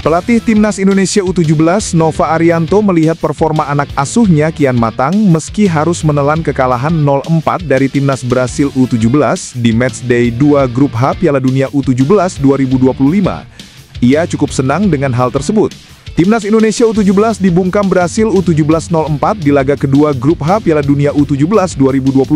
Pelatih Timnas Indonesia U17, Nova Arianto melihat performa anak asuhnya kian matang meski harus menelan kekalahan 0-4 dari Timnas Brasil U17 di Matchday 2 Grup H Piala Dunia U17 2025. Ia cukup senang dengan hal tersebut. Timnas Indonesia U17 dibungkam Brasil U17 0-4 di laga kedua Grup H Piala Dunia U17 2025.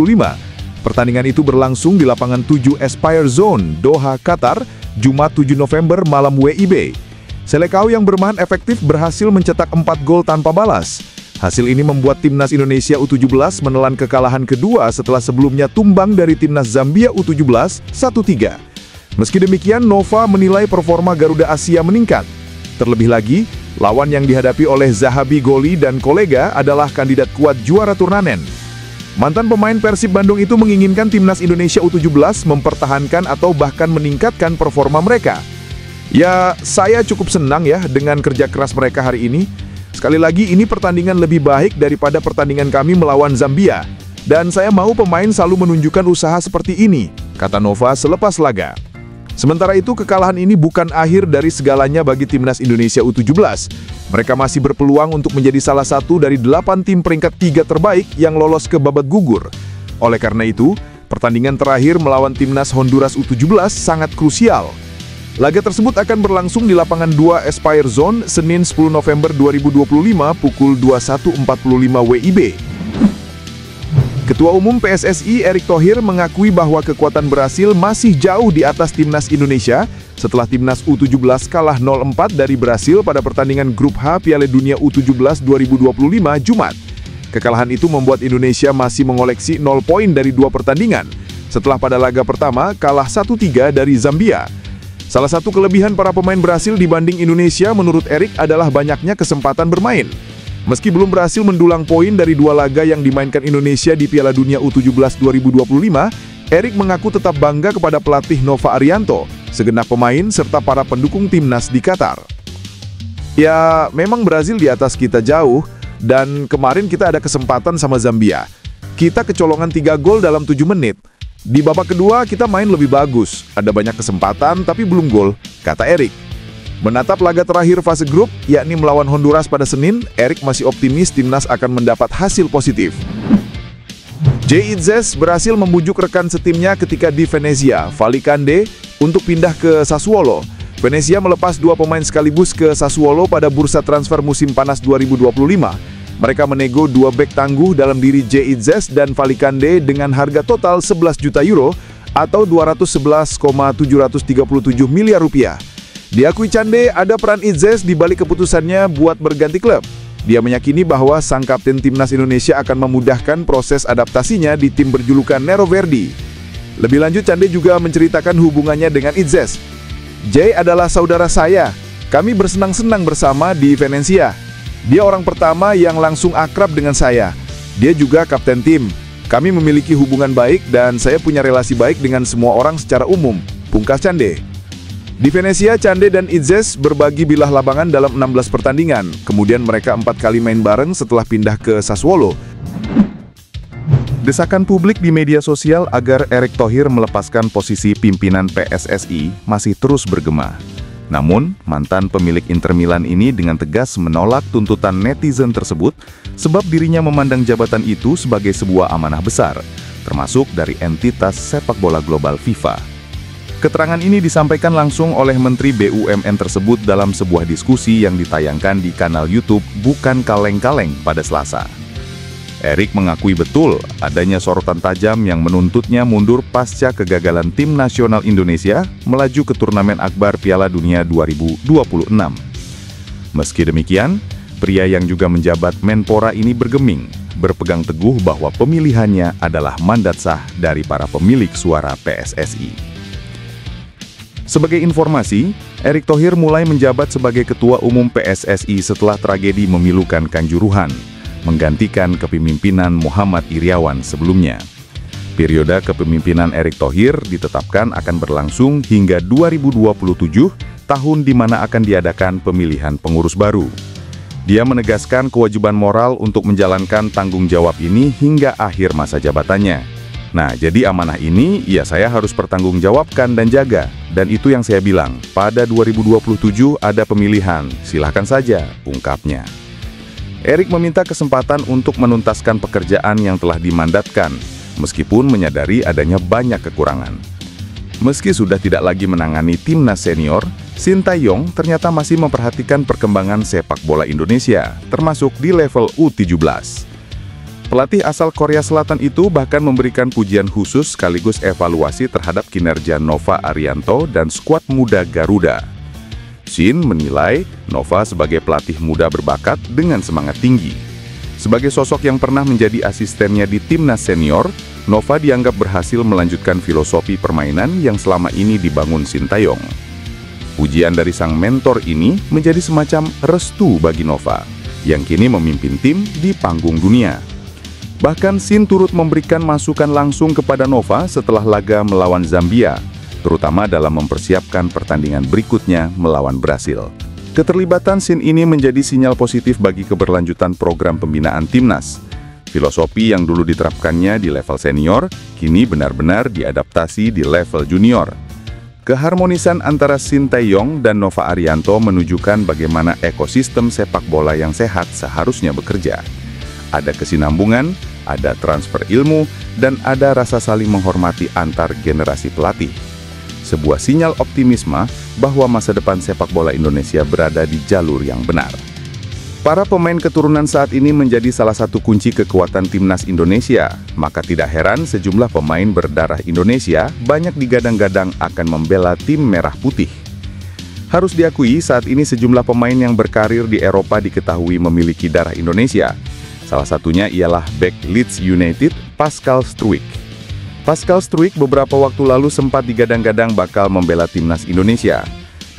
Pertandingan itu berlangsung di lapangan 7 Aspire Zone, Doha, Qatar, Jumat 7 November malam WIB. Selekau yang bermain efektif berhasil mencetak 4 gol tanpa balas. Hasil ini membuat Timnas Indonesia U17 menelan kekalahan kedua setelah sebelumnya tumbang dari Timnas Zambia U17 1-3. Meski demikian, Nova menilai performa Garuda Asia meningkat. Terlebih lagi, lawan yang dihadapi oleh Zahabi Goli dan kolega adalah kandidat kuat juara turnamen. Mantan pemain Persib Bandung itu menginginkan Timnas Indonesia U17 mempertahankan atau bahkan meningkatkan performa mereka. Ya, saya cukup senang ya dengan kerja keras mereka hari ini. Sekali lagi, ini pertandingan lebih baik daripada pertandingan kami melawan Zambia. Dan saya mau pemain selalu menunjukkan usaha seperti ini, kata Nova selepas laga. Sementara itu, kekalahan ini bukan akhir dari segalanya bagi Timnas Indonesia U17. Mereka masih berpeluang untuk menjadi salah satu dari 8 tim peringkat 3 terbaik yang lolos ke babak gugur. Oleh karena itu, pertandingan terakhir melawan Timnas Honduras U17 sangat krusial. Laga tersebut akan berlangsung di lapangan 2 Aspire Zone, Senin 10 November 2025 pukul 21.45 WIB. Ketua Umum PSSI Erick Thohir mengakui bahwa kekuatan Brasil masih jauh di atas Timnas Indonesia setelah Timnas U17 kalah 0-4 dari Brasil pada pertandingan Grup H Piala Dunia U17 2025 Jumat. Kekalahan itu membuat Indonesia masih mengoleksi 0 poin dari 2 pertandingan, setelah pada laga pertama kalah 1-3 dari Zambia. Salah satu kelebihan para pemain Brasil dibanding Indonesia menurut Erick adalah banyaknya kesempatan bermain. Meski belum berhasil mendulang poin dari 2 laga yang dimainkan Indonesia di Piala Dunia U17 2025, Erick mengaku tetap bangga kepada pelatih Nova Arianto, segenap pemain serta para pendukung timnas di Qatar. Ya, memang Brasil di atas kita jauh, dan kemarin kita ada kesempatan sama Zambia. Kita kecolongan 3 gol dalam 7 menit. Di babak kedua kita main lebih bagus, ada banyak kesempatan tapi belum gol, kata Erick. Menatap laga terakhir fase grup, yakni melawan Honduras pada Senin, Erick masih optimis timnas akan mendapat hasil positif. Jay Itzes berhasil membujuk rekan setimnya ketika di Venezia, Valicante, untuk pindah ke Sassuolo. Venezia melepas 2 pemain sekaligus ke Sassuolo pada bursa transfer musim panas 2025. Mereka menego 2 bek tangguh dalam diri Jay Itzes dan Valicante dengan harga total 11 juta euro atau 211,737 miliar rupiah. Diakui Cande, ada peran Itzes di balik keputusannya buat berganti klub. Dia meyakini bahwa sang kapten timnas Indonesia akan memudahkan proses adaptasinya di tim berjulukan Nero Verdi. Lebih lanjut, Cande juga menceritakan hubungannya dengan Itzes. Jay adalah saudara saya. Kami bersenang-senang bersama di Venezia. Dia orang pertama yang langsung akrab dengan saya. Dia juga kapten tim. Kami memiliki hubungan baik dan saya punya relasi baik dengan semua orang secara umum, pungkas Cande. Di Venezia, Cande dan Itzes berbagi bilah lapangan dalam 16 pertandingan. Kemudian mereka 4 kali main bareng setelah pindah ke Sassuolo. Desakan publik di media sosial agar Erick Thohir melepaskan posisi pimpinan PSSI masih terus bergema. Namun, mantan pemilik Inter Milan ini dengan tegas menolak tuntutan netizen tersebut sebab dirinya memandang jabatan itu sebagai sebuah amanah besar, termasuk dari entitas sepak bola global FIFA. Keterangan ini disampaikan langsung oleh Menteri BUMN tersebut dalam sebuah diskusi yang ditayangkan di kanal YouTube Bukan Kaleng-Kaleng pada Selasa. Erick mengakui betul adanya sorotan tajam yang menuntutnya mundur pasca kegagalan tim nasional Indonesia melaju ke turnamen akbar Piala Dunia 2026. Meski demikian, pria yang juga menjabat Menpora ini bergeming, berpegang teguh bahwa pemilihannya adalah mandat sah dari para pemilik suara PSSI. Sebagai informasi, Erick Thohir mulai menjabat sebagai Ketua Umum PSSI setelah tragedi memilukan Kanjuruhan, menggantikan kepemimpinan Muhammad Iriawan sebelumnya. Periode kepemimpinan Erick Thohir ditetapkan akan berlangsung hingga 2027, tahun di mana akan diadakan pemilihan pengurus baru. Dia menegaskan kewajiban moral untuk menjalankan tanggung jawab ini hingga akhir masa jabatannya. Nah, jadi amanah ini ya saya harus pertanggungjawabkan dan jaga. Dan itu yang saya bilang, pada 2027 ada pemilihan, silahkan saja, ungkapnya. Erik meminta kesempatan untuk menuntaskan pekerjaan yang telah dimandatkan, meskipun menyadari adanya banyak kekurangan. Meski sudah tidak lagi menangani timnas senior, Shin Tae-yong ternyata masih memperhatikan perkembangan sepak bola Indonesia, termasuk di level U17. Pelatih asal Korea Selatan itu bahkan memberikan pujian khusus sekaligus evaluasi terhadap kinerja Nova Arianto dan skuad muda Garuda. Shin menilai Nova sebagai pelatih muda berbakat dengan semangat tinggi. Sebagai sosok yang pernah menjadi asistennya di timnas senior, Nova dianggap berhasil melanjutkan filosofi permainan yang selama ini dibangun Shin Tae-yong. Pujian dari sang mentor ini menjadi semacam restu bagi Nova, yang kini memimpin tim di panggung dunia. Bahkan Shin turut memberikan masukan langsung kepada Nova setelah laga melawan Zambia, terutama dalam mempersiapkan pertandingan berikutnya melawan Brasil. Keterlibatan Shin ini menjadi sinyal positif bagi keberlanjutan program pembinaan timnas. Filosofi yang dulu diterapkannya di level senior, kini benar-benar diadaptasi di level junior. Keharmonisan antara Shin Tae-yong dan Nova Arianto menunjukkan bagaimana ekosistem sepak bola yang sehat seharusnya bekerja. Ada kesinambungan, ada transfer ilmu, dan ada rasa saling menghormati antar generasi pelatih. Sebuah sinyal optimisme bahwa masa depan sepak bola Indonesia berada di jalur yang benar. Para pemain keturunan saat ini menjadi salah satu kunci kekuatan timnas Indonesia, maka tidak heran sejumlah pemain berdarah Indonesia banyak digadang-gadang akan membela tim merah putih. Harus diakui saat ini sejumlah pemain yang berkarir di Eropa diketahui memiliki darah Indonesia. Salah satunya ialah bek Leeds United, Pascal Struijk. Pascal Struijk beberapa waktu lalu sempat digadang-gadang bakal membela timnas Indonesia.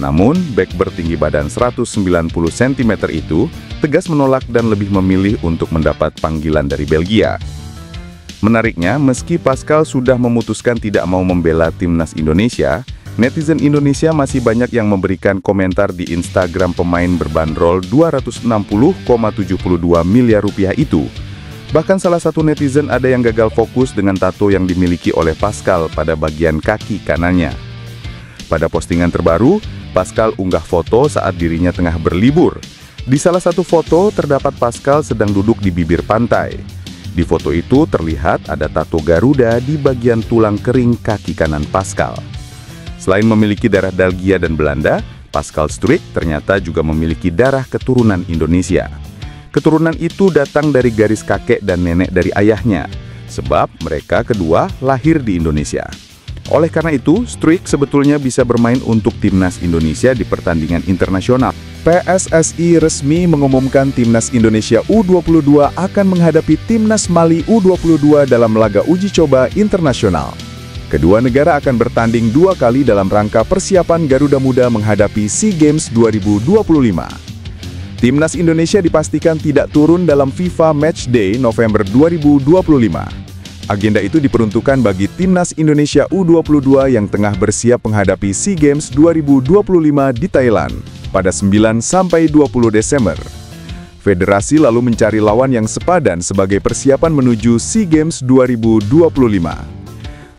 Namun, bek bertinggi badan 190 cm itu tegas menolak dan lebih memilih untuk mendapat panggilan dari Belgia. Menariknya, meski Pascal sudah memutuskan tidak mau membela timnas Indonesia, netizen Indonesia masih banyak yang memberikan komentar di Instagram pemain berbanderol 260,72 miliar rupiah itu. Bahkan salah satu netizen ada yang gagal fokus dengan tato yang dimiliki oleh Pascal pada bagian kaki kanannya. Pada postingan terbaru, Pascal unggah foto saat dirinya tengah berlibur. Di salah satu foto terdapat Pascal sedang duduk di bibir pantai. Di foto itu terlihat ada tato Garuda di bagian tulang kering kaki kanan Pascal. Selain memiliki darah Belgia dan Belanda, Pascal Struijk ternyata juga memiliki darah keturunan Indonesia. Keturunan itu datang dari garis kakek dan nenek dari ayahnya, sebab mereka kedua lahir di Indonesia. Oleh karena itu, Struijk sebetulnya bisa bermain untuk timnas Indonesia di pertandingan internasional. PSSI resmi mengumumkan timnas Indonesia U22 akan menghadapi timnas Mali U22 dalam laga uji coba internasional. Kedua negara akan bertanding 2 kali dalam rangka persiapan Garuda Muda menghadapi SEA Games 2025. Timnas Indonesia dipastikan tidak turun dalam FIFA Matchday November 2025. Agenda itu diperuntukkan bagi Timnas Indonesia U22 yang tengah bersiap menghadapi SEA Games 2025 di Thailand pada 9-20 Desember. Federasi lalu mencari lawan yang sepadan sebagai persiapan menuju SEA Games 2025.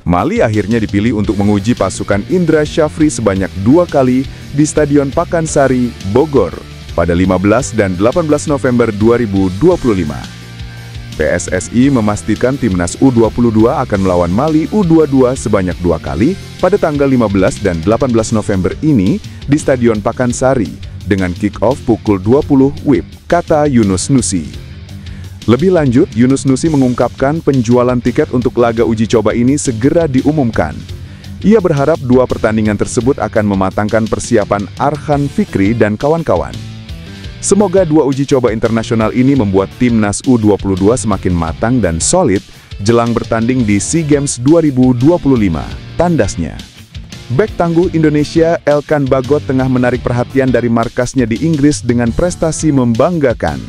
Mali akhirnya dipilih untuk menguji pasukan Indra Syafri sebanyak 2 kali di Stadion Pakansari, Bogor, pada 15 dan 18 November 2025. PSSI memastikan timnas U22 akan melawan Mali U22 sebanyak 2 kali pada tanggal 15 dan 18 November ini di Stadion Pakansari dengan kick-off pukul 20 WIB, kata Yunus Nusi. Lebih lanjut, Yunus Nusi mengungkapkan penjualan tiket untuk laga uji coba ini segera diumumkan. Ia berharap 2 pertandingan tersebut akan mematangkan persiapan Arhan Fikri dan kawan-kawan. Semoga 2 uji coba internasional ini membuat timnas U22 semakin matang dan solid jelang bertanding di SEA Games 2025, tandasnya. Bek tangguh Indonesia Elkan Bagot tengah menarik perhatian dari markasnya di Inggris dengan prestasi membanggakan.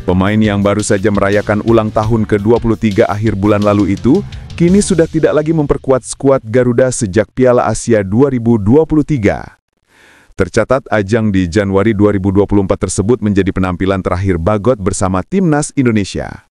Pemain yang baru saja merayakan ulang tahun ke-23 akhir bulan lalu itu, kini sudah tidak lagi memperkuat skuad Garuda sejak Piala Asia 2023. Tercatat ajang di Januari 2024 tersebut menjadi penampilan terakhir Bagot bersama timnas Indonesia.